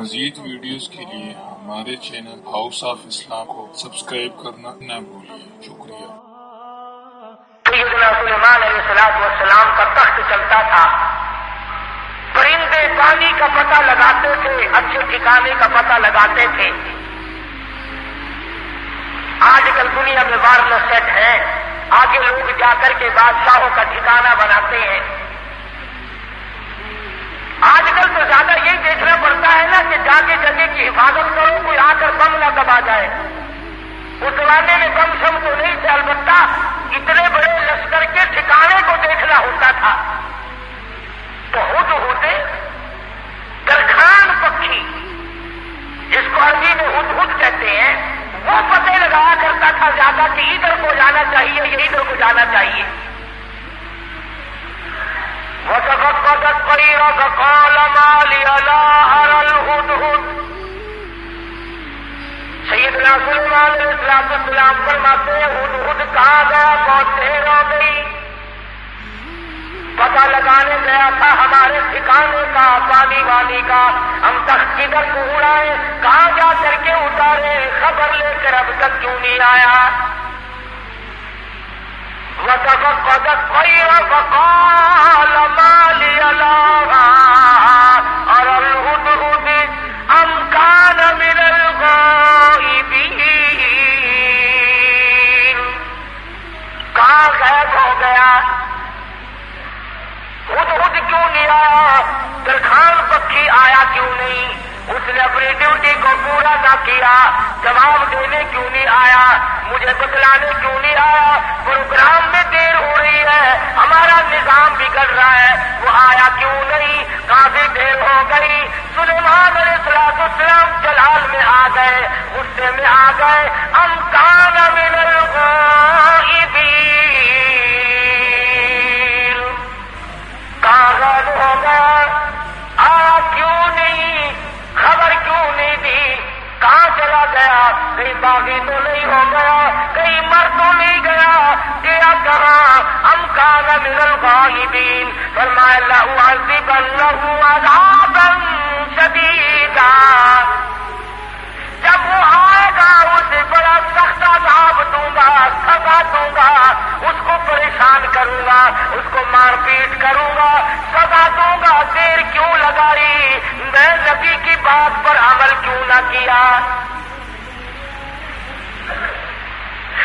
مزید ویڈیوز کے لیے ہمارے چینل ہاؤس آف اسلام کو سبسکرائب کرنا نہ بھولیے۔ شکریہ۔ سیدنا سلیمان علیہ السلام کا تخت چلتا تھا، پرندے پانی کا پتہ لگاتے تھے، اچھے ٹھکانے کا پتہ لگاتے تھے۔ آج کل دنیا میں وائرلیس سیٹ ہے، آگے لوگ جا کر کے بادشاہوں کا ٹھکانہ بناتے ہیں۔ آج کل تو زیادہ یہی دیکھنا پڑتا ہے نا کہ جا کے جگہ کی حفاظت کرو، کوئی آ کر بم نہ دبا جائے۔ اس زمانے میں بم شم تو نہیں تھے، البتہ اتنے بڑے لشکر کے ٹھکانے کو دیکھنا ہوتا تھا۔ تو ہوتے درخان پکھی، جس کو عربی میں ہدہد کہتے ہیں، وہ پتہ لگایا کرتا تھا زیادہ کہ ادھر کو جانا چاہیے یا ادھر کو جانا چاہیے۔ وَتَفَقَّدَ الطَّيْرَ فَقَالَ مَا لِيَ لَا أَرَى الْهُدْهُدَ۔ سیدنا سلیمان علیہ السلام فرماتے ہیں ہدہد کہاں گیا، بہت دیر ہو گئی، پتہ لگانے گیا تھا ہمارے ٹھکانے کا، پانی وانی کا، ہم تخت کدھر کو اڑائے، کہاں جا کر کے اتارے، خبر لے کر اب تک کیوں نہیں آیا۔ وَتَفَقَّدَ الطَّيْرَ فَقَالَ مَا لِيَ لَا أَرَى الْهُدْهُدَ أَمْ كَانَ مِنَ الْغَائِبِينَ۔ کہاں غائب ہو گیا، ہدہد کیوں نہیں آیا، درخان پکھی آیا کیوں نہیں، اس نے اپنی ڈیوٹی کو پورا نہ کیا، جواب دینے کیوں نہیں آیا، مجھے بتلانے کیوں نہیں آیا، پروگرام میں دیر ہو رہی ہے، ہمارا نظام بگڑ رہا ہے، وہ آیا کیوں نہیں، کافی دیر ہو گئی۔ سلیمان علیہ السلام جلال میں آ گئے، غصے میں آ گئے، ام کان من الغائبین، کہاں غائب ہو گیا، آیا کیوں نہیں، خبر کیوں نہیں دی، کہاں چلا گیا، کہیں باغی تو نہیں ہو گیا، کہیں مر تو نہیں گیا، گیا کہاں، ام کان من الغائبین۔ فرمایا لَأُعَذِّبَنَّهُ عَذَابًا شَدِيدًا، جب وہ آئے گا اسے بڑا سخت عذاب دوں گا، سزا دوں گا، اس کو پریشان کروں گا، اس کو مار پیٹ کروں گا، سزا دوں گا۔ دیر کیوں لگائی، میں نبی کی بات پر عمل کیوں نہ کیا۔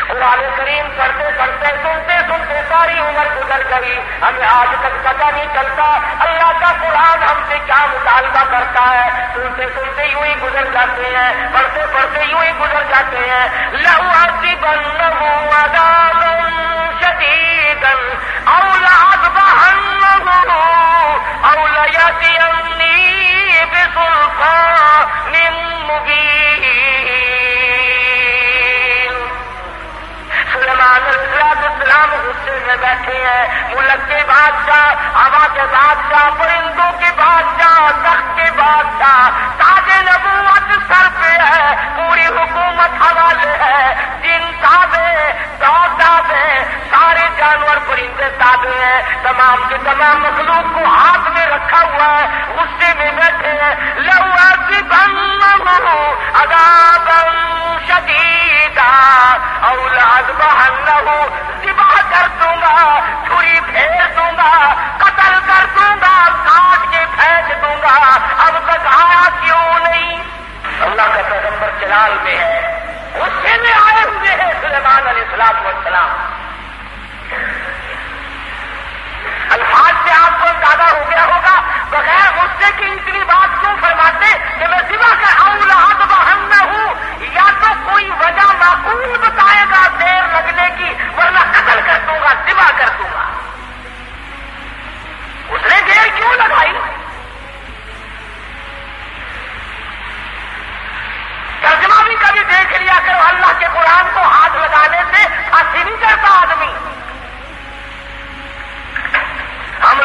قرآن کریم پڑھتے پڑھتے سنتے سنتے ساری عمر گزر گئی، ہمیں آج تک پتہ نہیں چلتا اللہ کا قرآن ہم سے کیا مطالبہ کرتا ہے۔ سنتے سنتے یوں ہی گزر جاتے ہیں، پڑھتے پڑھتے یوں ہی گزر جاتے ہیں۔ لَأُعَذِّبَنَّهُ عَذَابًا شَدِيدًا أَوْ لَأَذْبَحَنَّهُ أَوْ لَيَأْتِيَنِّي بِسُلْطَانٍ مُبِينٍ۔ سلیمان علیہ السلام غصے میں بیٹھے ہیں، ملک کے بادشاہ، ہوا کے بادشاہ، پرندوں کے بادشاہ، تخت کے بادشاہ، تاج نبوت سر پہ ہے، پوری حکومت حوالے ہے، جن تابع، تابع، سارے جانور پرندے تابع ہیں، تمام کے تمام مخلوق کو ہاتھ میں رکھا ہوا ہے، غصے میں بیٹھے ہیں۔ لَأُعَذِّبَنَّهُ عَذَابًا شَدِيدًا أَوْ لَأَذْبَحَنَّهُ، ذبح کر دوں گا، چھری پھیر دوں گا، قتل کر دوں گا، کاٹ کے پھینک دوں گا، اب تک آیا کیوں نہیں۔ اللہ کا پیغمبر جلال میں ہے، غصے میں آئے ہوئے ہیں سلیمان علیہ السلام۔ الفاظ سے آپ کو اندازہ ہو گیا ہوگا، بغیر غصے کی اتنی بات کیوں فرماتے کہ میں ذبح کر أَوْ لَأَذْبَحَنَّهُ، یا تو کوئی وجہ معقول بتائے گا دیر لگنے کی، ورنہ قتل کر دوں گا، ذبح کر دوں گا۔ اس نے دیر کیوں لگائی؟ ترجمہ بھی کبھی دیکھ لیا کرو، اللہ کے قرآن کو ہاتھ لگانے سے پھانسی نہیں کرتا آدمی۔ ہم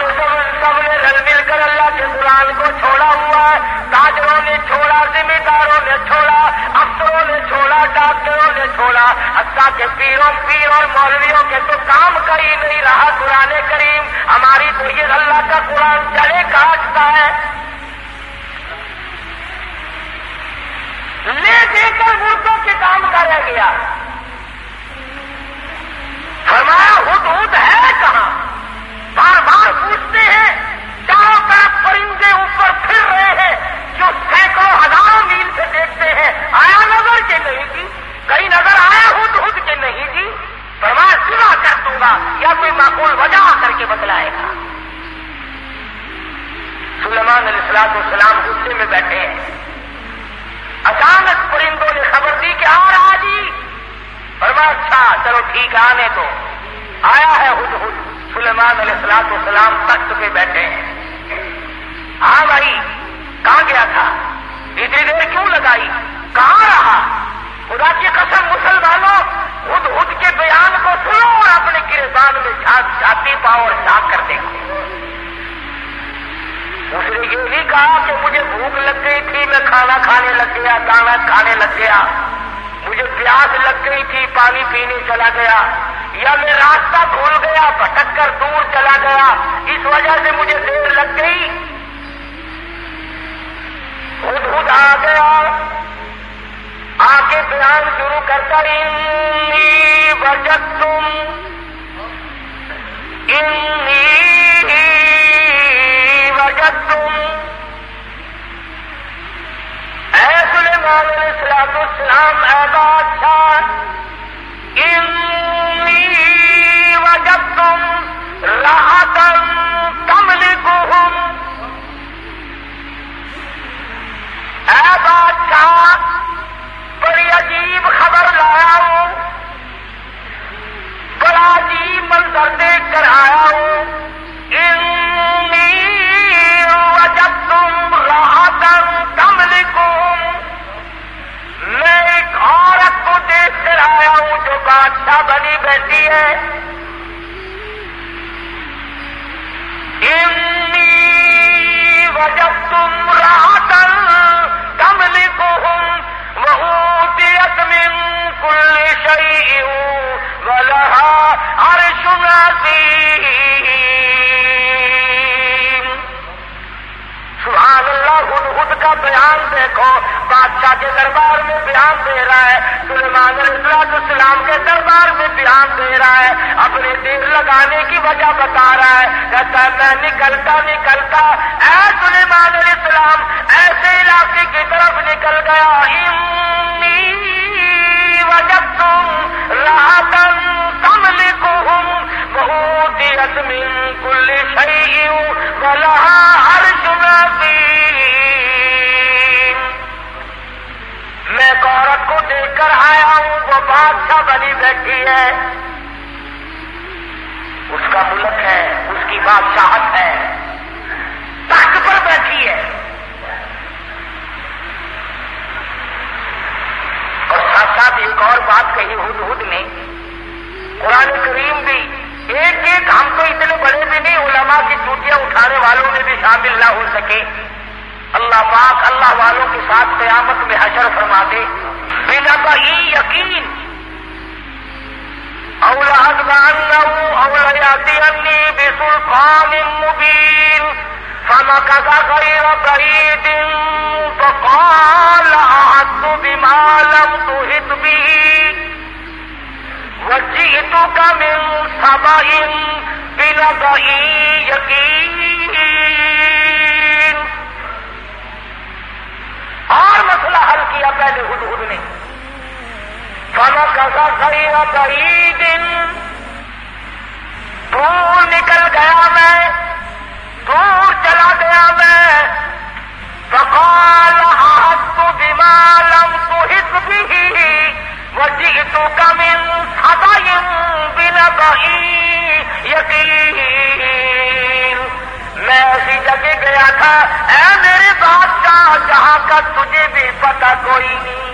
سب نے رل مل کر اللہ کے قرآن کو چھوڑا ہوا ہے، تاجروں نے چھوڑا، ذمہ داروں نے چھوڑا، افسروں نے چھوڑا، ڈاکٹروں نے چھوڑا، حتیٰ کہ پیر اور مولویوں کے تو کام کا ہی نہیں رہا قرآن کریم۔ ہماری تو یہ اللہ کا قرآن جڑے کاٹتا ہے۔ مردوں کے کام کا رہ گیا. فرمایا ہدہد ہے کہاں؟ بار بار پوچھتے ہیں. چاروں طرف پرندے اوپر پھر رہے ہیں جو سینکڑوں ہزاروں میل سے دیکھتے ہیں. آیا نظر کے نہیں جی؟ کہیں نظر آیا ہدہد کے نہیں جی؟ فرمایا سنا کر دوں گا یا کوئی معقول وجہ کر کے بتلائے گا. سلیمان علیہ السلام غصے میں بیٹھے ہیں. اچانک پرندوں نے خبر دی کہ آ رہا جی. فرمایا اچھا چلو ٹھیک ہے آنے دو. آیا ہے ہدہد. سلیمان علیہ السلام تخت پہ بیٹھے ہیں. ہاں بھائی کہاں گیا تھا؟ اتنی دیر کیوں لگائی؟ کہاں رہا؟ خدا کی قسم مسلمانوں ہدہد کے بیان کو سنو اور اپنے گریبان میں چھاتی پاؤ اور جھانک کر دیکھو. اس نے یہ نہیں کہا کہ مجھے بھوک لگ گئی تھی میں کھانا کھانے لگ گیا دانا کھانے لگ گیا. مجھے پیاس لگ گئی تھی پانی پینے چلا گیا. یا میں راستہ بھول گیا بھٹک کر دور چلا گیا اس وجہ سے مجھے دیر لگ گئی. ہدہد آ گیا. آ کے بیان شروع کرتا انی وجدتم اے سلیمان علیہ السلام اے بادشاہ انی وجدتم راحتا تملکہم. اے بادشاہ بڑی عجیب خبر لایا ہوں. بڑا عجیب منظر دیکھ کر آیا ہوں. انی وجدتم راحتا تملکہم. میں ایک عورت کو دیکھ کر آیا ہوں جو بادشاہ بنی بیٹھی ہے. انی وجدتم راحتا تملکہم وأوتيت من كل شيء ولها عرش عظيم. سبحان اللہ. ہدہد کا بیان دیکھو. بادشاہ کے دربار میں بیان دے رہا ہے. سلیمان علیہ السلام کے دربار میں بیان دے رہا ہے. اپنے دیر لگانے کی وجہ بتا رہا ہے. کہتا ہے میں نکلتا اے سلیمان علیہ السلام ایسے علاقے کی طرف نکل گیا. انی وجدتم راحتا تملکہم وأوتیت من کل شیء ولها عرش عظیم. میں ایک عورت کو دیکھ کر آیا ہوں وہ بادشاہ بنی بیٹھی ہے. اس کا ملک ہے اس کی بادشاہت ہے تخت پر بیٹھی ہے. اور ساتھ ساتھ ایک اور بات کہی ہدہد نے. قرآن کریم بھی ایک ہم تو اتنے بڑے بھی نہیں علماء کی چوٹیاں اٹھانے والوں میں بھی شامل نہ ہو سکے. اللہ پاک اللہ والوں کے ساتھ قیامت میں حشر فرما دے. بنا بہی یقین اولیاتینی بسلطان مبین فمکث غیر بعید فقال احطت بما لم تحط به وجئتک من سبأ بنبأ یقین. اور مسئلہ حل کیا پہلے ہدہد نے. فمکث غیر بعید دور نکل گیا میں دور چلا گیا میں. فقال احطت بما لم تحط به وجئتک من سبأ بنبأ یقین. میں ایسی جگہ گیا تھا اے میرے بادشاہ جہاں کا تجھے بھی پتہ کوئی نہیں.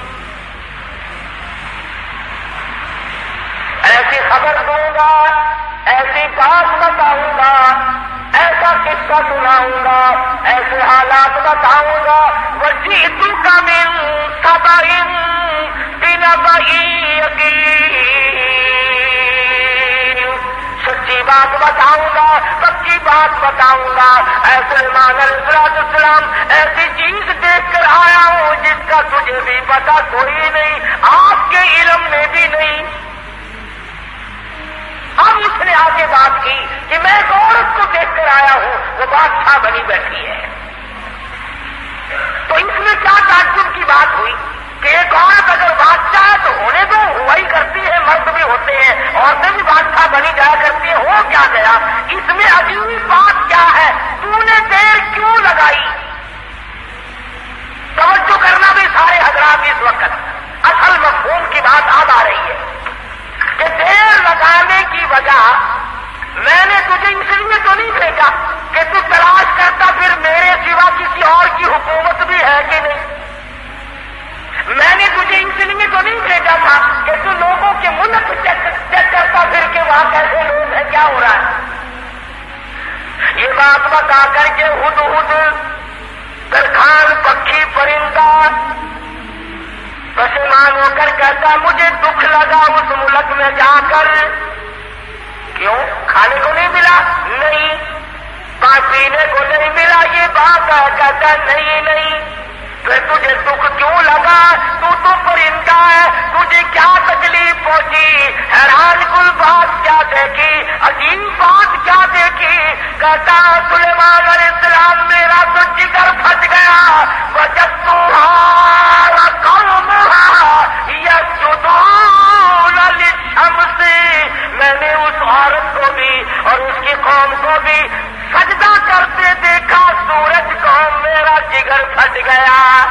ایسی خبر دوں گا ایسی بات بتاؤں گا ایسا قصہ سناؤں گا ایسے حالات بتاؤں گا. وجئتک من سبأ بنبأ یقین. سچی بات بتاؤں گا پکی بات بتاؤں گا. اے سلیمان علیہ السلام ایسی چیز دیکھ کر آیا ہوں جس کا مجھے بھی پتا کوئی نہیں، آپ کے علم میں بھی نہیں۔ اب اس نے آگے بات کی کہ میں ایک عورت کو دیکھ کر آیا ہوں، وہ بادشاہ بنی بیٹھی ہے۔ تو اس میں کیا تعجب کی بات ہوئی کہ ایک عورت اگر بادشاہ ہے تو ہونے دو، ہوا ہی کرتی ہے، مرد بھی ہوتے ہیں، عورتیں بھی بادشاہ بنی جایا کرتی ہیں، ہو کیا گیا؟ اس میں عجیب بات کیا ہے؟ تو نے دیر کیوں لگائی؟ توجہ کرنا بھی سارے حضرات اس وقت، اصل مفہوم کی بات اب آ رہی ہے کہ دیر لگانے کی وجہ میں نے تجھے اس لیے تو نہیں بھیجا کہ تو تلاش کرتا پھر میرے سوا کسی اور کی حکومت بھی ہے کہ نہیں۔ میں نے تجھے اس لیے تو نہیں بھیجا تھا کہ تو لوگوں کے ملک چیک کرتا پھر کہ وہاں کیسے لوگ ہیں، کیا ہو رہا ہے۔ یہ بات بتا کر کے ہدہد درخان پکھی پرندہ پشیمان ہو کر کہتا مجھے دکھ لگا اس ملک میں جا کر۔ کیوں؟ کھانے کو نہیں ملا؟ نہیں۔ پینے کو نہیں ملا؟ یہ بات ہے۔ کہتا نہیں۔ پھر تجھے دکھ کیوں لگا؟ تو پرندہ ہے، تجھے کیا تکلیف پہنچی؟ حیران کل بات کیا دیکھی، عجیب بات کیا دیکھی؟ کہتا سلیمان علیہ السلام میرا تو جگر پھٹ گیا، وجدتها قومها يسجدون للشمس، میں نے اس عورت کو بھی اور اس کی قوم کو بھی سجدہ کرتے دیکھا سورج کو، میرا جگر پھٹ گیا۔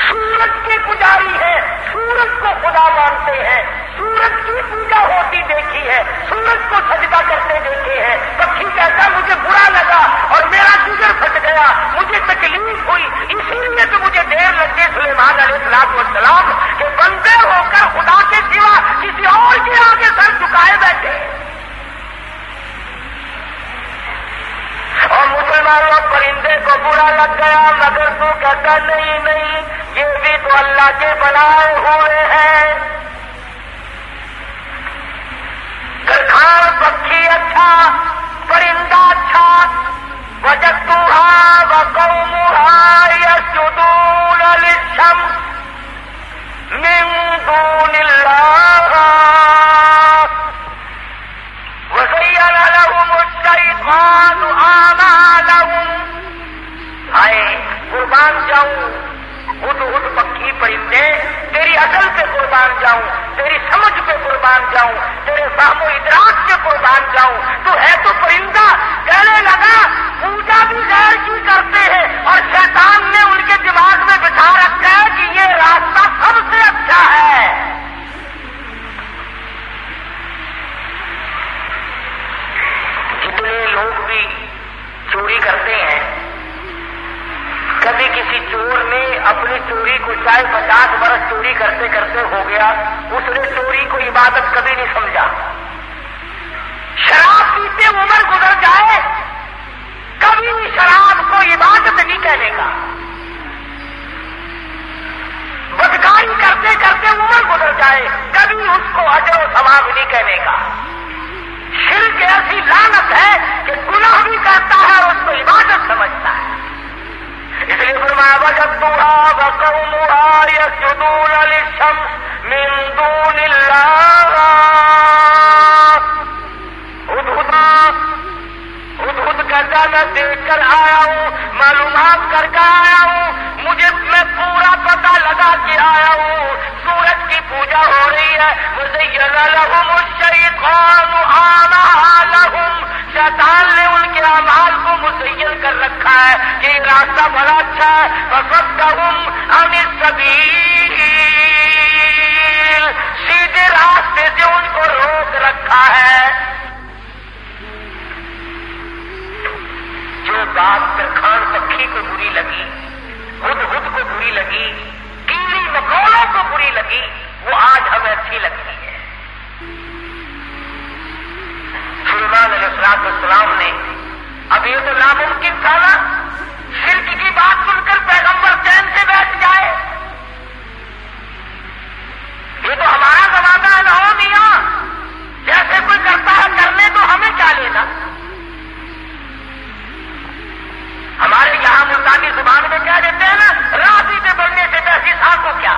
سورج کے پجاری ہیں، سورج کو خدا مانتے ہیں، سورج کی پوجا ہوتی دیکھی ہے، سورج کو سجدہ کرتے دیکھے ہیں۔ پکھی کہتا مجھے برا لگا اور میرا جگر پھٹ گیا، مجھے تکلیف ہوئی، اسی لیے تو مجھے دیر لگ گئی سلیمان علیہ السلام کہ بندے ہو کر خدا کے سوا کسی اور کے آگے سر جھکائے بیٹھے۔ اور مسلمانوں پرندے کو برا لگ گیا، مگر تو کہتا نہیں، یہ بھی تو اللہ کے بنائے ہوئے ہیں۔ درخان پکھی اچھا، پرندہ اچھا، وجدتها وقومها يسجدون للشمس من دون الله وزين لهم الشيطان أعمالهم۔ ہائے قربان جاؤں ہدہد پکھی پرندے، تیری عقل پہ قربان جاؤں، تیری سمجھ پہ قربان جاؤں، تیرے فہم و ادراک پہ قربان جاؤں۔ تو ہے تو پرندہ، کہنے لگا پوجا بھی غیر کی کرتے ہیں اور شیطان نے ان کے دماغ میں بٹھا رکھا ہے کہ یہ راستہ سب سے اچھا ہے۔ جتنے لوگ بھی چوری کرتے ہیں، کبھی کسی چور نے اپنی چوری کو چاہے 50 برس چوری کرتے کرتے ہو گیا، اس نے چوری کو عبادت کبھی نہیں سمجھا۔ شراب پیتے عمر گزر جائے، کبھی شراب کو عبادت نہیں کہنے کا۔ بدکاری کرتے کرتے عمر گزر جائے، کبھی اس کو اجر و ثواب نہیں کہنے کا۔ شرک ایسی لعنت ہے کہ گناہ بھی کرتا ہے اور اس کو عبادت سمجھتا ہے۔ اس لیے فرمایا وجدتها وقومها يسجدون للشمس من دون الله۔ ہدہد کہتا میں دیکھ کر آیا ہوں، معلومات کر کے آیا ہوں، میں پورا پتہ لگا کے آیا ہوں، سورج کی پوجا ہو رہی ہے۔ وزین لهم الشیطان اعمالهم، شیطان نے ان کے اعمال کو مزین کر رکھا ہے کہ یہ راستہ بڑا اچھا ہے۔ فصدهم عن السبیل، سیدھے راستے سے ان کو روک رکھا ہے۔ جو بات درخان پکھی کو بری لگی، ہدہد کو بری لگی، کیڑی مکوڑوں کو بری لگی، وہ آج ہمیں اچھی لگتی ہے۔ سلیمان علیہ السلام نے، اب یہ تو ناممکن تھا نا شرک کی بات سن کر پیغمبر چین سے بیٹھ جائے۔ یہ تو ہمارا زمانہ ہے نا میاں، جیسے کوئی کرتا ہے کرنے تو ہمیں کیا لینا۔ ہمارے یہاں ملتانی کہہ دیتے ہیں نا راضی سے بڑھنے سے بہتر صاحب کو کیا،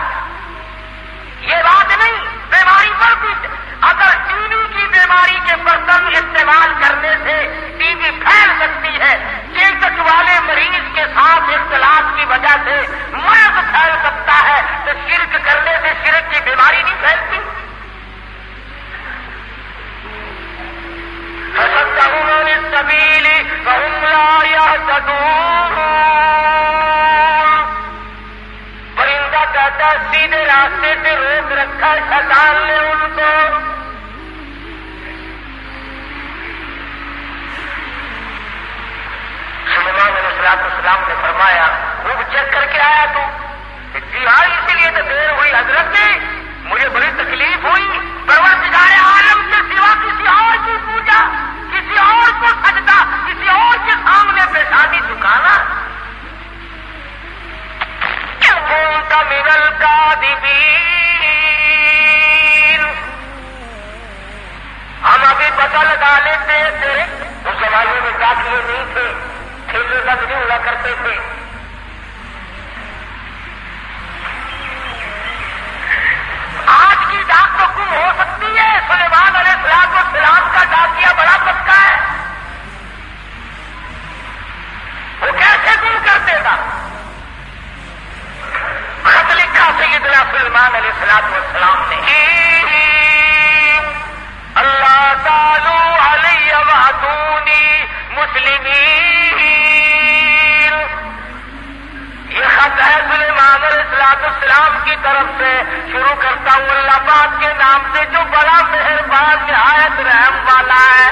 یہ بات نہیں، بیماری بڑھتی۔ اگر ٹی بی کی بیماری کے برتن استعمال کرنے سے ٹی بی پھیل سکتی ہے، چیچک والے مریض کے ساتھ اختلاط کی وجہ سے مرض پھیل سکتا ہے، تو شرک کرنے سے شرک کی بیماری نہیں پھیلتی؟ فَصَدَّهُمْ عَنِ السَّبِيلِ فَهُمْ لَا يَهْتَدُونَ۔ پرندہ کہتا ہے سیدھے راستے سے روک رکھا، شیطان نے ان کو۔ سلیمان علیہ السلام نے فرمایا خوب چیک کر کے آیا تو؟ جی ہاں، اسی لیے تو دیر ہوئی حضرت جی، مجھے بڑی تکلیف ہوئی، پروردگار عالم کے سوا کسی اور کی پوجا، کسی اور کو سجدہ، کسی اور کے سامنے پیشانی جھکانا۔ كنت من الكاذبين، ہم ابھی پتہ لگا لیتے تھے، اس زمانے میں ڈاکیے نہیں تھے، ٹھیلے بند نہیں ہوا کرتے تھے۔ آج کی ڈاک تو گم ہو سکتی ہے، سلیمان علیہ السلام کا ڈاکیا بڑا پکا ہے، وہ کیسے گم کرتے گا؟ خط لکھا سیدنا سلیمان علیہ السلام نے، اللہ تعالی علیہ وعدونی مسلمین۔ یہ خط ہے سلیمان علیہ السلام کی طرف سے، شروع کرتا ہوں اللہ پاک کے نام سے جو بڑا مہربان نہایت رحم والا ہے۔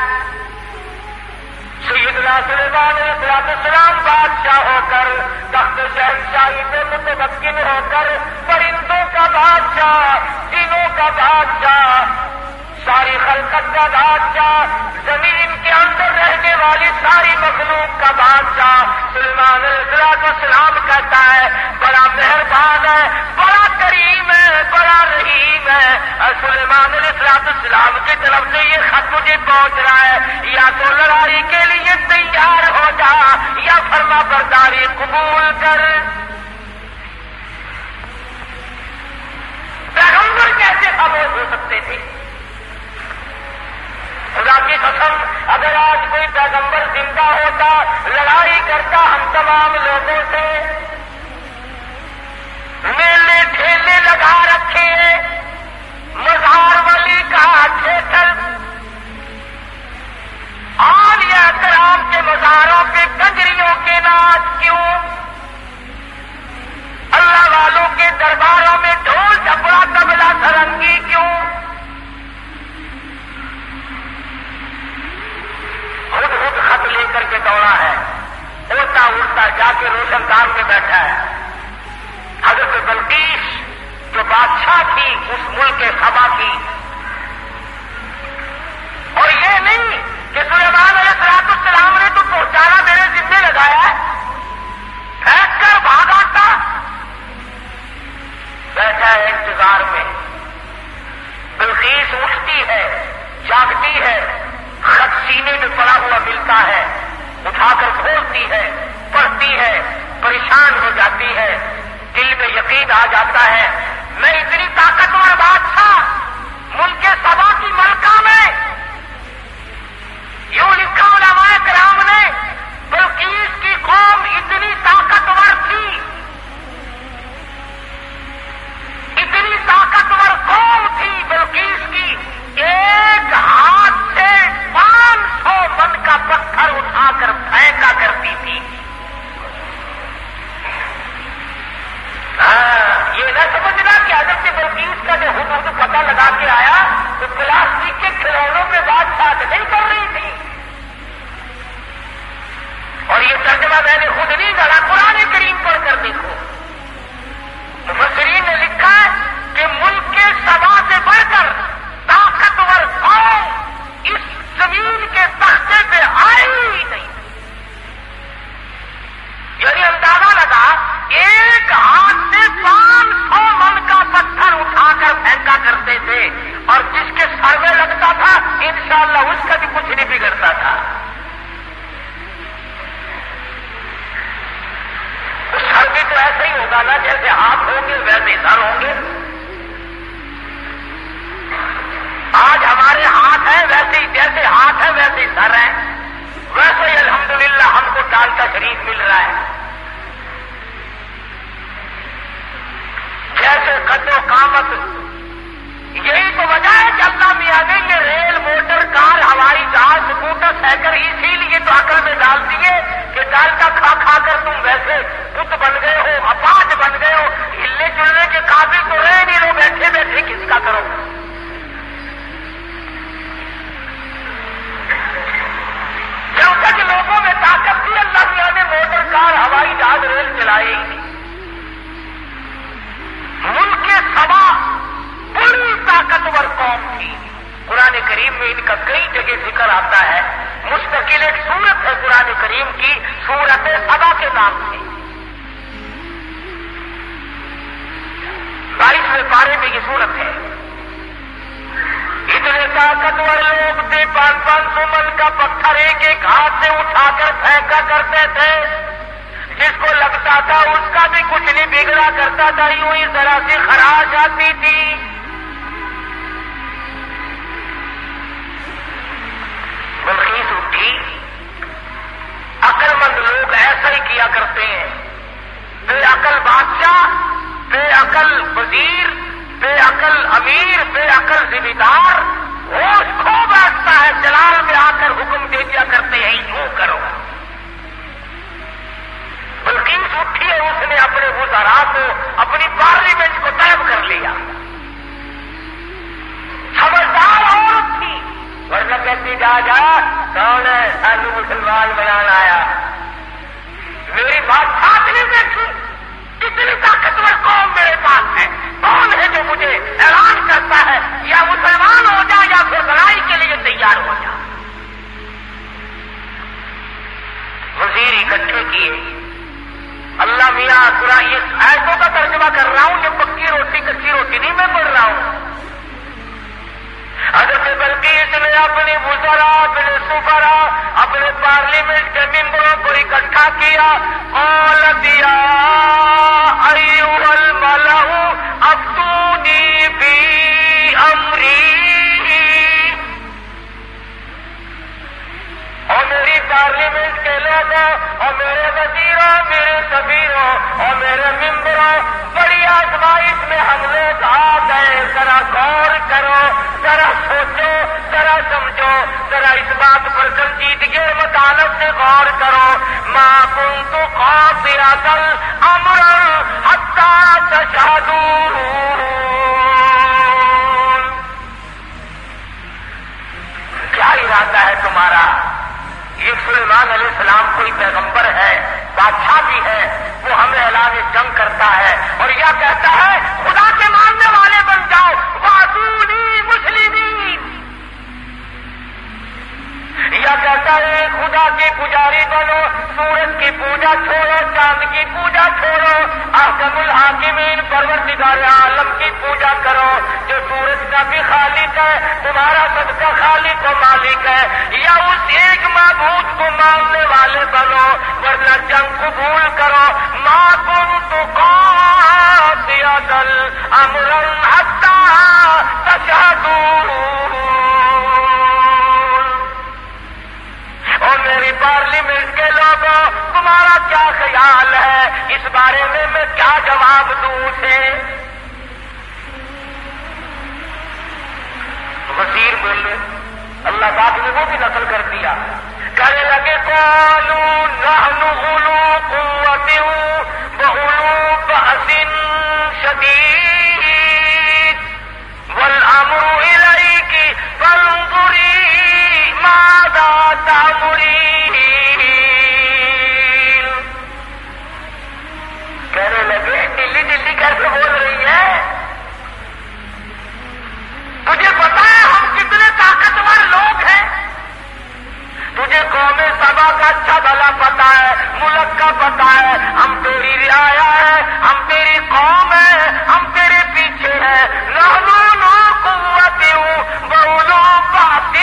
سیدنا سلیمان علیہ السلام بادشاہ ہو کر، تخت شہنشاہی میں متمکن ہو کر، پرندوں کا بادشاہ، جنوں کا بادشاہ، ساری خلقت کا بادشاہ، زمین کے اندر رہنے والی ساری مخلوق کا بادشاہ سلیمان علیہ السلام کہتا ہے بڑا مہربان ہے، بڑا کریم ہے، بڑا رحیم ہے۔ سلیمان علیہ السلام کی طرف سے یہ خط مجھے پہنچ رہا ہے، یا تو لڑائی کے لیے تیار ہو جا یا فرما برداری قبول کر۔ پیغمبر کیسے خاموش ہو سکتے تھے؟ خدا کی قسم اگر آج کوئی پیغمبر زندہ ہوتا، لڑائی کرتا ہم تمام لوگوں سے، میلے ٹھیلے لگا رکھے، مزار ولی کا تھیٹر، اولیاء کرام کے مزاروں پہ کنجریوں کے ناچ کیوں؟ اللہ والوں کے درباروں میں ڈھول ڈھپڑا تبلا سرنگی کیوں؟ خود خط لے کر کے دوڑا ہے، اڑتا اڑتا جا کے روشن دان میں بیٹھا ہے۔ حضرت بلقیس جو بادشاہ تھی اس ملک سبا کی، اور یہ نہیں کہ سلیمان علیہ السلام نے تو پہنچانا میرے ذمہ لگایا ہے، پھینک کر بھاگ آتا، بیٹھا ہے انتظار میں۔ بلقیس اٹھتی ہے، جاگتی ہے، خط سینے میں پڑا ہوا ملتا ہے، اٹھا کر کھولتی ہے، پڑھتی ہے، پریشان ہو جاتی ہے، دل میں یقین آ جاتا ہے میں اتنی طاقتور بادشاہ ملک سبا کی ملکہ میں، یوں لکھا علماء کرام نے، بلقیس کی قوم اتنی طاقتور تھی، اتنی طاقتور قوم تھی بلقیس کی، ایک ہاتھ سے 500 من کا پتھر اٹھا کر پھینکا کرتی تھی۔ یہ نہ سمجھنا کہ حضرت بلقیس کا جو حدود پتہ لگا کے آیا تو پلاسٹک کے کھلونوں میں بادشاہ نہیں کر رہی تھی، اور یہ ترجمہ میں نے خود نہیں ڈالا، قرآن کریم پڑھ کر دیکھو، مفسرین نے لکھا ہے کہ ملک کے سبا سے بڑھ کر طاقتور قوم اس زمین کے تختے پہ آئی ہی نہیں، یعنی اندازہ لگا ایک ہاتھ سے 500 من کا پتھر اٹھا کر پھینکا کرتے تھے، اور جس کے سر میں لگتا تھا انشاءاللہ اس کا بھی کچھ نہیں بگڑتا تھا۔ اس سر بھی تو ایسا ہی ہوگا نا، جیسے ہاتھ ہوں گے ویسے سر ہوں گے. آج ہمارے ہاتھ ہیں ویسے ہی، جیسے ہاتھ ہے ویسے ہی سر ہیں. ویسے ہی الحمدللہ ہم کو ٹال کا شریف مل رہا ہے. جیسے قد و قامت، یہی تو وجہ ہے کہ اللہ میاں نے یہ ریل، موٹر، کار، ہوائی جہاز، اسکوٹر، سائیکل اسی لیے تو عقل میں ڈال دیے کہ ڈال کا کھا کھا کر تم ویسے بت بن گئے ہو، اپاہج بن گئے ہو، ہلنے جلنے کے قابل تو رہے نہیں لو، بیٹھے بیٹھے کس کا کرو. جب تک لوگوں میں طاقت تھی اللہ میاں نے موٹر، کار، ہوائی جہاز، ریل چلائی. ملک کے سوا بڑی طاقتور قوم تھی. قرآن کریم میں ان کا کئی جگہ ذکر آتا ہے. مستقل ایک سورت ہے قرآن کریم کی، سورت سبا کے نام سے. 22ویں پارے میں یہ سورت ہے. اتنے طاقتور لوگ تھے، 500 من کا پتھر ایک ایک ہاتھ سے اٹھا کر پھینکا کرتے تھے. جس کو لگتا تھا اس کا بھی کچھ نہیں بگڑا کرتا تھا، یوں ہی ذرا سی خراش آتی تھی. بلقیس اٹھی. عقل مند لوگ ایسا ہی کیا کرتے ہیں. بے عقل بادشاہ، بے عقل وزیر، بے عقل امیر، بے عقل ذمہ دار ہوش کھو بیٹھتا ہے، جلال میں آ کر حکم دے دیا کرتے ہیں یوں کرو. بلقیس اٹھی اور اس نے اپنے وزراء کو، اپنی پارلیمنٹ کو طلب کر لیا. خبردار عورت تھی، ورنہ کہتی جا کون ہے سانو مسلمان بنانا آیا. میری بات ساتھ نہیں بیٹھی. کتنی طاقتور قوم میرے پاس ہے. کون ہے جو مجھے اعلان کرتا ہے یا مسلمان ہو جا یا پھر لڑائی کے لیے تیار ہو جا. وزیر اکٹھے کیے. اللہ میاں قرآن یہ آیتوں کا ترجمہ کر رہا ہوں، یہ پکی روٹی کچی روٹی نہیں میں پڑھ رہا ہوں. حضرت بلقیس نے اپنی وزراء، اپنے سفراء، اپنے پارلیمنٹ کے ممبروں کو اکٹھا کیا. قالت یا ایھا الملأ افتونی فی امری. اور میری پارلیمنٹ کے لوگوں اور میرے وزیروں، میرے سفیروں اور میرے ممبروں، بڑی آزمائش میں ہم لوگ آ گئے. ذرا غور کرو، ذرا سوچو، ذرا سمجھو، ذرا اس بات پر سنجیدگی اور مطالب سے غور کرو. ما كنت قاطعة امرا حتى تشهدون. کیا ارادہ ہے تمہارا؟ یہ سلیمان علیہ السلام کوئی پیغمبر ہے، بادشاہ بھی ہے، وہ ہمیں اعلان جنگ کرتا ہے اور یہ کہتا ہے خدا کے ماننے والے بن جاؤ. وَأَتُونِي مُسْلِمِينَ. یا کہتا ہے خدا کے پجاری بنو، سورج کی پوجا چھوڑو، چاند کی پوجا چھوڑو، احکم الحاکمین پروردگار عالم کی پوجا کرو جو سورج کا بھی خالق ہے، تمہارا سب کا خالق و مالک ہے. یا اس ایک معبود کو ماننے والے بنو ورنہ جنگ قبول کرو. ما كنت قاطعة امرا حتى تشهدون. اور میری پارلیمنٹ کے لوگوں، تمہارا کیا خیال ہے اس بارے میں کیا جواب دوں اسے؟ وزیر بولے، اللہ پاک نے وہ بھی نقل کر دیا. کہنے لگے قالوا نحن اولو قوت واولو بأس شدید والامر الیک فانظری ماذا تأمرین. کہنے لگے ڈلی ڈلی کیسے بول رہی ہے؟ تجھے پتا ہے ہم کتنے طاقتور لوگ ہیں؟ تجھے قوم سبا کا اچھا بھلا پتا ہے، ملک کا پتا ہے. ہم تیری رعایا ہے، ہم تیری قوم ہے، ہم تیرے پیچھے ہیں. نحن اولو قوت واولو بأس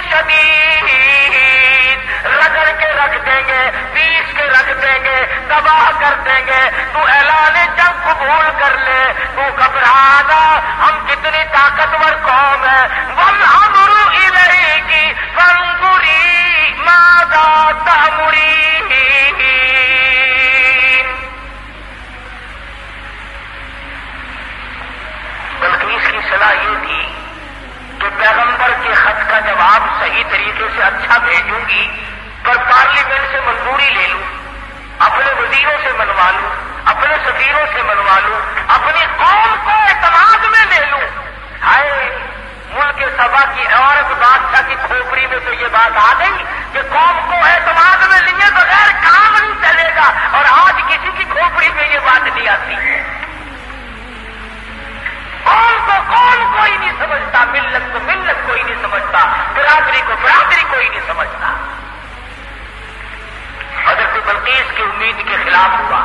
شدید. رگڑ کے رکھ دیں گے، پیس کے رکھ دیں گے، تباہ کر دیں گے، تو اعلان جنگ قبول کر لے، تو گھبرانا، ہم کتنی طاقتور قوم ہے۔ وَالْأَمْرُ إِلَيْكِ فَانظُرِي مَاذَا تَأْمُرِينَ۔ بلقیس کی صلاح یہ تھی کہ پیغمبر کے خط کا جواب صحیح طریقے سے اچھا بھیجوں گی، پر پارلیمنٹ سے منظوری لے لوں، اپنے وزیروں سے منوا لوں، اپنے سفیروں سے منوا لوں، اپنی قوم کو اعتماد میں لے لوں۔ ہائے ملک سبا کی عورت بادشاہ کی کھوپڑی میں تو یہ بات آ گئی کہ قوم کو اعتماد میں لیے بغیر کام نہیں چلے گا، اور آج کسی کی کھوپڑی میں یہ بات نہیں آتی ہے۔ قوم کوئی نہیں سمجھتا، ملت کو ملت کوئی نہیں سمجھتا، برادری کو برادری کوئی نہیں سمجھتا۔ حضرت بلقیس کی امید کے خلاف ہوا۔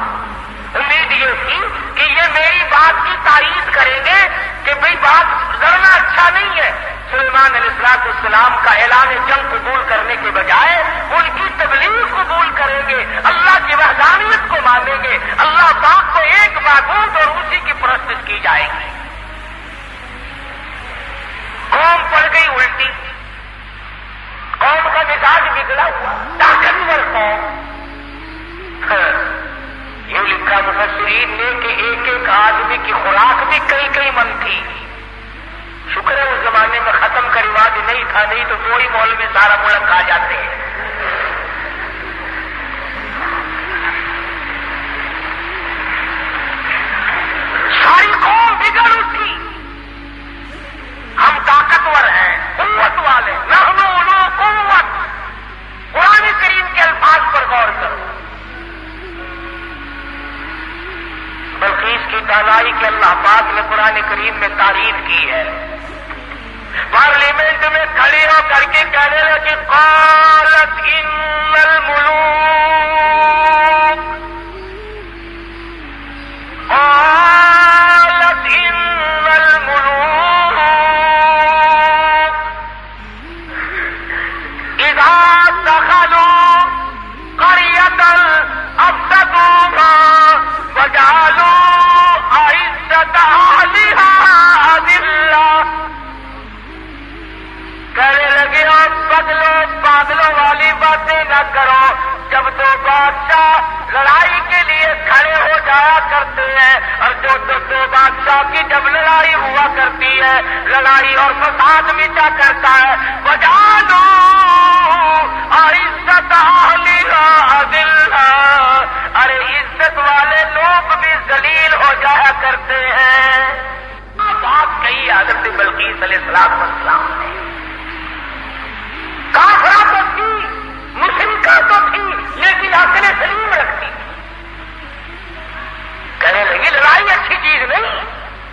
امید یہ تھی کہ یہ میری بات کی تائید کریں گے کہ بھئی بات لڑنا اچھا نہیں ہے۔ سلیمان علیہ السلام کا اعلان جنگ قبول کرنے کے بجائے ان کی تبلیغ قبول کریں گے، اللہ کی وحدانیت کو مانیں گے، اللہ پاک کو ایک معبود اور اسی کی پرستش کی جائے گی۔ قوم پڑ گئی الٹی، قوم کا مزاج بگڑا ہوا، طاقتور قوم۔ یہ لکھا مفسرین نے کہ ایک ایک آدمی کی خوراک بھی کئی کئی من تھی۔ شکر ہے اس زمانے میں ختم کا رواج نہیں تھا، نہیں تو کوئی مولوی سارا ملک کھا جاتے ہیں۔ ساری قوم بگڑ اٹھی، ہم طاقتور ہیں، قوت والے، نحن اولو قوت۔ قرآن کریم کے الفاظ پر غور کرو۔ بلقیس کی دانائی کے اللہ پاک نے قرآن کریم میں تعریف کی ہے۔ پارلیمنٹ میں کھڑی ہو کر کے کہنے لگی قالت ان الملوک، قالت ان الملوک اذا دخلوا قرية افسدوها وجعلوا عزة اهلها اذلة۔ کہنے لگے اور بادلوں والی باتیں نہ کرو، جب تو بادشاہ لڑائی کے لیے کھڑے ہو جایا کرتے ہیں، اور جو دو بادشاہ کی جب لڑائی ہوا کرتی ہے، لڑائی اور فساد مٹا کرتا ہے، وجعلوا عزت اہلها اذلة، ارے عزت والے لوگ بھی ذلیل ہو جایا کرتے ہیں۔ بات کہی حضرت بلقیس علیہ السلام نے۔ کافرہ تو تھی، مشرکہ تو تھی، لیکن عقل سلیم رکھتی۔ کہنے لگی لڑائی اچھی چیز نہیں،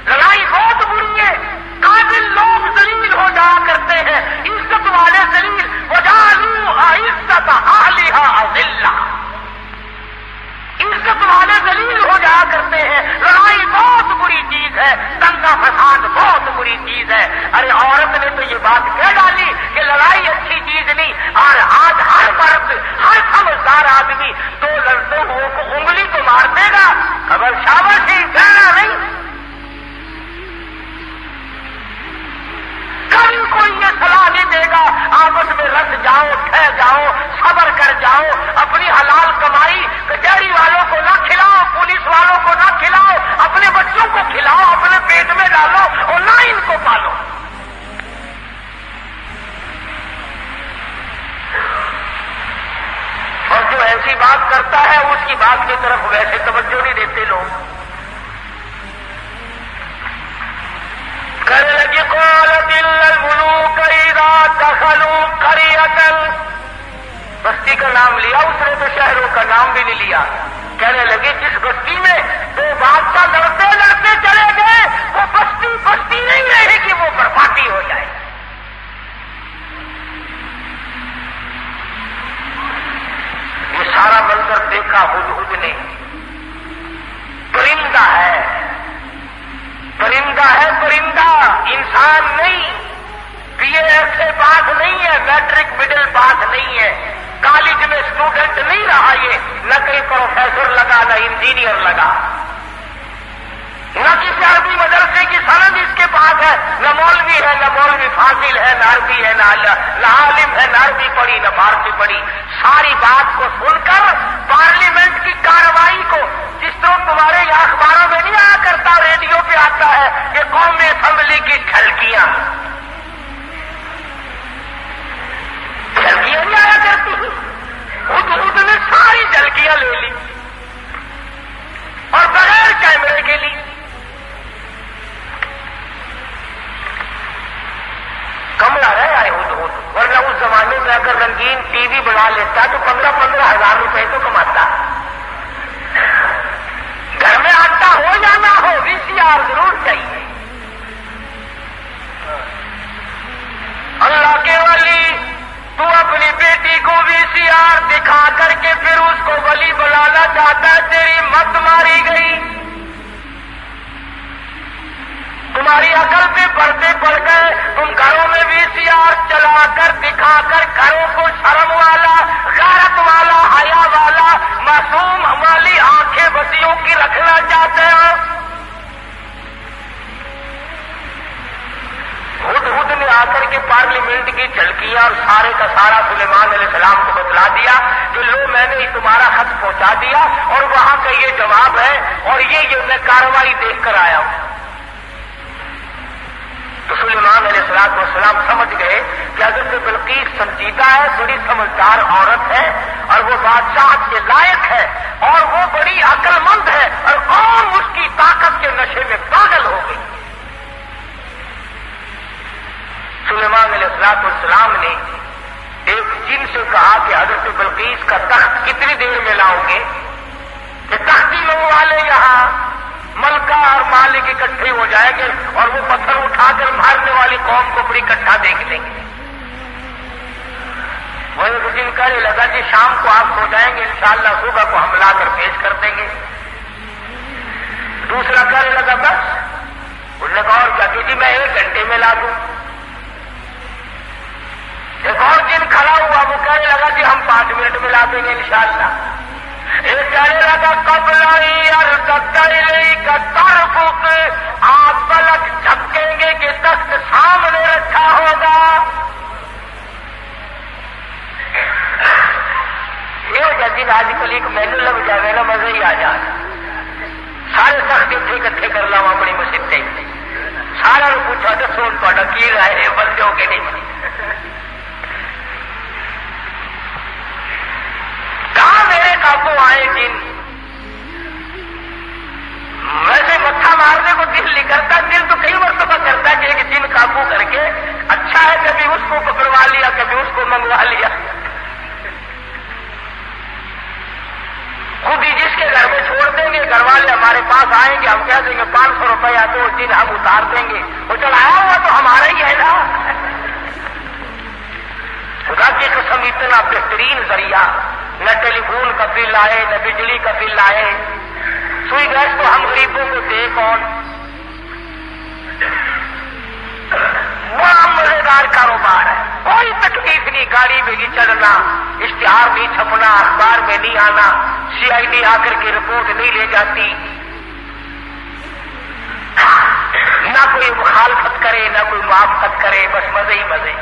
لڑائی بہت بری ہے، قابل لوگ ذلیل ہو جایا کرتے ہیں، عزت والے ذلیل، وجعلوا عزت اہلها اذلة، عزت والے ذلیل ہو جایا کرتے ہیں۔ لڑائی بہت بری چیز ہے، دنگا فساد بہت بری چیز ہے۔ ارے عورت نے تو یہ بات کہہ ڈالی کہ لڑائی اچھی چیز نہیں، اور آج ہر مرد، ہر سمجھدار آدمی دو لڑتے ہوئے کو انگلی تو مار دے گا، خبر شاباش ہی کہنا نہیں۔ کبھی کوئی یہ صلاح نہیں دے گا آپس میں رس جاؤ، ٹھہ جاؤ، صبر کر جاؤ، اپنی حلال کمائی کچہری والوں کو نہ کھلاؤ، پولیس والوں کو نہ کھلاؤ، اپنے بچوں کو کھلاؤ، اپنے پیٹ میں ڈالو اور نہ ان کو پالو۔ اور جو ایسی بات کرتا ہے اس کی بات کی طرف ویسے توجہ نہیں دیتے لوگ۔ کہنے لگی قالت ان الملوک اذا دخلوا قرية، بستی کا نام لیا اس نے تو شہروں کا نام بھی نہیں لیا۔ کہنے لگی جس بستی میں دو بادشاہ لڑتے لڑتے چلے گئے، وہ بستی بستی نہیں رہے گی، وہ بربادی ہو جائے۔ یہ سارا منظر دیکھا ہدہد نے۔ پرندہ ہے، پرندہ ہے، پرندہ، انسان نہیں۔ BA سے بات نہیں ہے، میٹرک مڈل بات نہیں ہے، کالج میں اسٹوڈنٹ نہیں رہا یہ، نہ کہیں پروفیسر لگا، نہ انجینئر لگا، نہ کسی عربی مدرسے کی سند اس کے پاس ہے، نہ مولوی ہے، نہ مولوی فاضل ہے، نہ عربی ہے، نہ عالم ہے، نہ عربی پڑھی نہ فارسی پڑھی۔ ساری بات کو سن کر پارلیمنٹ کی کارروائی کو، جس طرح تمہارے یہاں اخباروں میں نہیں آیا کرتا، ریڈیو پہ آتا ہے کہ قومی اسمبلی کی جھلکیاں نہیں آیا کرتی، خود نے ساری جھلکیاں لے لی اور بغیر کیمرے کے لی۔ کملا رہے آئے ورنہ اس زمانے میں اگر رنگین ٹی وی بنا لیتا تو 15,000 روپے تو کماتا۔ گھر میں آتا ہو یا نہ ہو VCR ضرور چاہیے۔ اللہ کے ولی، تو اپنی بیٹی کو VCR دکھا کر کے پھر اس کو ولی بنانا چاہتا ہے، تیری مت ماری گئی۔ تمہاری عقل پہ پردے پڑ گئے، تم گھروں میں VCR چلا کر دکھا کر گھروں کو شرم والا، غیرت والا، حیا والا، معصوم ہماری آنکھیں بچیوں کی رکھنا چاہتے ہو۔ ہد نے آ کر کے پارلیمنٹ کی جھلکیاں اور سارے کا سارا سلیمان علیہ السلام کو بتلا دیا کہ لو میں نے تمہارا خط پہنچا دیا اور وہاں کا یہ جواب ہے اور یہ میں کارروائی دیکھ کر آیا ہوں۔ تو سلیمان علیہ السلام سمجھ گئے کہ حضرت بلقیس سنجیدہ ہے، بڑی سمجھدار عورت ہے اور وہ بادشاہ کے لائق ہے اور وہ بڑی عقل مند ہے اور قوم اس کی طاقت کے نشے میں پاگل ہو گئی۔ سلیمان علیہ السلام نے ایک جن سے کہا کہ حضرت بلقیس کا تخت کتنی دیر میں لاؤ گے کہ تختی منگوا لے، یہاں ملکہ اور مالک اکٹھے ہو جائیں گے اور وہ پتھر اٹھا کر مارنے والی قوم کو بڑی اکٹھا دیکھ لیں گے۔ وہ ایک دن کہنے لگا کہ شام کو آپ سو جائیں گے، انشاءاللہ صبح کو ہم لا کر پیش کر دیں گے۔ دوسرا کہنے لگا بس، انہوں نے کہا اور کیا کہ جی میں 1 گھنٹے میں لا دوں۔ ایک اور دن کھڑا ہوا، وہ کہنے لگا کہ ہم 5 منٹ میں لا دیں گے انشاءاللہ۔ ایک کہنے لگا قبل کا طرفک، آپ پلک جھپکیں گے کہ تخت سامنے رکھا ہوگا۔ یہ ہو جاتی نا آج کل ایک مینو لگ جائے نا، مزہ ہی آ جائے۔ سارے تخت اکٹھے کر لاؤ اپنی مسیطے، سارا پوچھا دسو تا کی رائے بندے ہو کے نہیں۔ کہاں میرے قابو آئے جن، ویسے متھا مارنے کو دل نہیں کرتا، دل تو کئی مرتبہ کرتا ہے کہ ایک جن قابو کر کے اچھا ہے، کبھی اس کو پکڑوا لیا کبھی اس کو منگوا لیا۔ خود ہی جس کے گھر میں چھوڑ دیں گے، گھر والے ہمارے پاس آئیں گے، ہم کہہ دیں گے 500 روپیہ تو وہ جن ہم اتار دیں گے، وہ چلایا ہوا تو ہمارا ہی ہے نا۔ خدا کی قسم اتنا بہترین ذریعہ، نہ ٹیلی فون کا بل آئے نہ بجلی کا بل آئے، سوئی گیس تو ہم غریبوں کو دے کون۔ بڑا مزیدار کاروبار ہے، کوئی تکلیف نہیں، گاڑی میں نہیں چڑھنا، اشتہار نہیں چھپنا، اخبار میں نہیں آنا، CID آ کر کے رپورٹ نہیں لے جاتی، نہ کوئی مخالفت کرے نہ کوئی موافقت کرے، بس مزے ہی مزے۔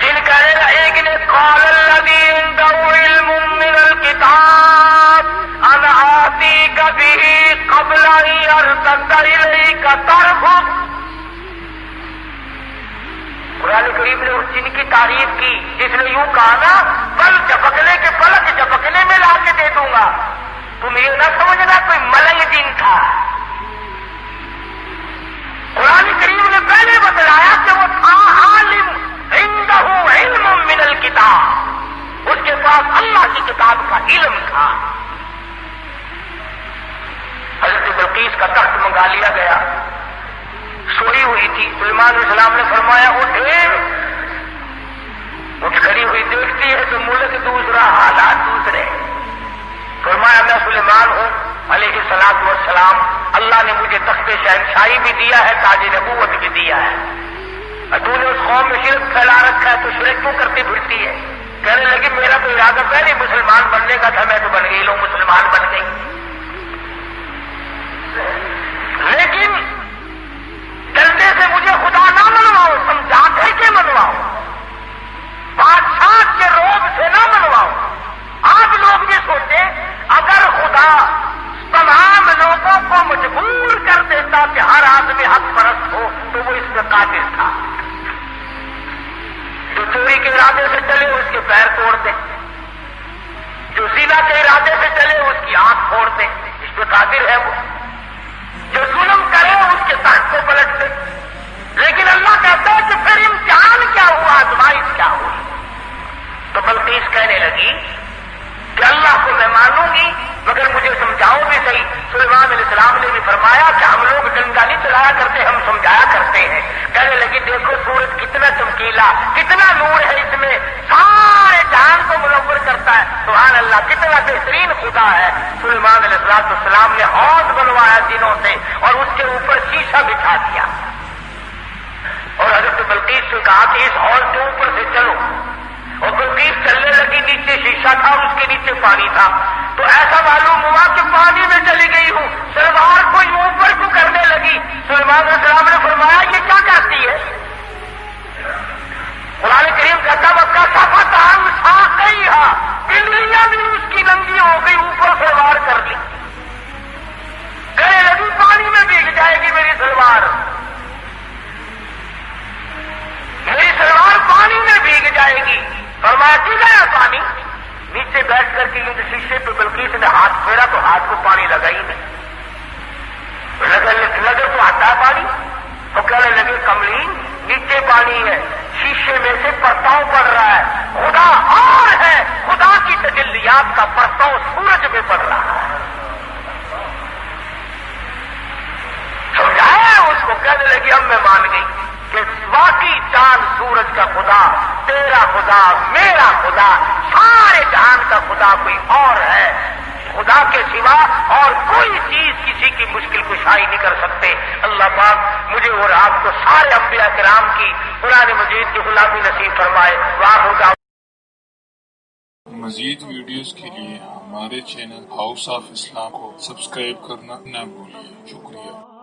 جن کا ایک نے قال الذی عنده علم من الکتاب انا آتیک به قبل ان یرتد الیک طرفک۔ قرآن کریم نے اس جن کی تعریف کی جس نے یوں کہا نا پل جھپکنے کے پلک جھپکنے میں لا کے دے دوں گا۔ تم یہ نہ سمجھنا کوئی ملنگ جن تھا، قرآن کریم نے پہلے بتلایا کہ وہ تھا عالم، عنده علم من الکتاب، اس کے پاس اللہ کی کتاب کا علم تھا۔ حضرت بلقیس کا تخت منگا لیا گیا، سوئی ہوئی تھی، سلیمان علیہ السلام نے فرمایا اٹھ کھڑی ہوئی دیکھتی ہے تو ملک دوسرا حالات دوسرے۔ فرمایا میں سلیمان ہوں علیہ الصلوۃ والسلام، اللہ نے مجھے تخت شہنشاہی بھی دیا ہے، تاج نبوت بھی دیا ہے، تو نے اس قوم میں شرک پھیلا رکھا ہے تو شرک کیوں کرتی پھرتی ہے؟ کہنے لگی میرا تو ارادہ پہلے مسلمان بننے کا تھا، میں تو بن گئی، لو مسلمان بن گئی، لیکن ڈنڈے سے مجھے خدا نہ منواؤ، سمجھا کر کے منواؤ، بادشاہ کے روب سے نہ منواؤ۔ آج لوگ بھی سوچیں اگر خدا تمام لوگوں کو مجبور کر دیتا کہ ہر آدمی حق پرست ہو تو وہ اس میں قادر تھا۔ جو چوری کے ارادے سے چلے اس کے پیر توڑ دے، جو زنا کے ارادے سے چلے اس کی آنکھ پھوڑ دے، اس میں قادر ہے وہ۔ جو ظلم کرے اس کے تخت کو پلٹ دے، لیکن اللہ کہتا ہے کہ پھر امتحان کیا ہوا، آزمائش کیا ہوئی؟ تو بلقیس کہنے لگی کہ اللہ کو میں مانوں گی مگر مجھے سمجھاؤ بھی صحیح۔ سلیمان علیہ السلام نے بھی فرمایا کہ ہم لوگ ڈنڈا نہیں چلایا کرتے، ہم سمجھایا کرتے ہیں۔ کہنے لگی دیکھو سورج کتنا چمکیلا، کتنا نور ہے اس میں، سارے جہان کو منور کرتا ہے، سبحان اللہ، کتنا بہترین خدا ہے۔ سلیمان علیہ السلام نے حوض بنوایا دنوں سے اور اس کے اوپر شیشہ بچھا دیا اور حضرت بلقیس سے کہا کہ اس حوض کے اوپر سے چلو، اور بلقیس چلنے لگی، نیچے شیشہ تھا اور اس کے نیچے پانی تھا، تو ایسا معلوم ہوا کہ پانی میں چلی گئی ہوں، سلوار کو اوپر کو کرنے لگی۔ سلیمان علیہ السلام نے فرمایا یہ کیا کرتی ہے؟ قرآن کریم کہتا وَكَسَفَتْ سَاقَيْهَا، بلیاں بھی اس کی ننگی ہو گئی، اوپر سلوار کر لی، کہنے لگی پانی میں بھیگ جائے گی میری سلوار، میری سلوار پانی میں بھیگ جائے گی۔ فرمایا کی گیا پانی؟ نیچے بیٹھ کر کے شیشے پہ بلقیس نے ہاتھ پھیرا تو ہاتھ کو پانی لگا ہی نہیں، لگے تو آتا ہے پانی، تو کہنے لگے کملی نیچے پانی ہے، شیشے میں سے پرتاؤ پڑ رہا ہے، خدا اور ہے، خدا کی تجلیات کا پرتاؤ سورج میں پڑ رہا ہے۔ سمجھایا اس کو، کہنے لگی اب میں مان گئی کہ واقعی چاند سورج کا خدا، تیرا خدا، میرا خدا، سارے جہان کا خدا کوئی اور ہے، خدا کے سوا اور کوئی چیز کسی کی مشکل کشائی نہیں کر سکتے۔ اللہ پاک مجھے اور آپ کو سارے انبیاء کرام کی قرآن مجید کی غلامی نصیب فرمائے۔ واہ مزید ویڈیوز کے لیے ہمارے چینل ہاؤس آف اسلام کو سبسکرائب کرنا نہ بھولیے۔ شکریہ۔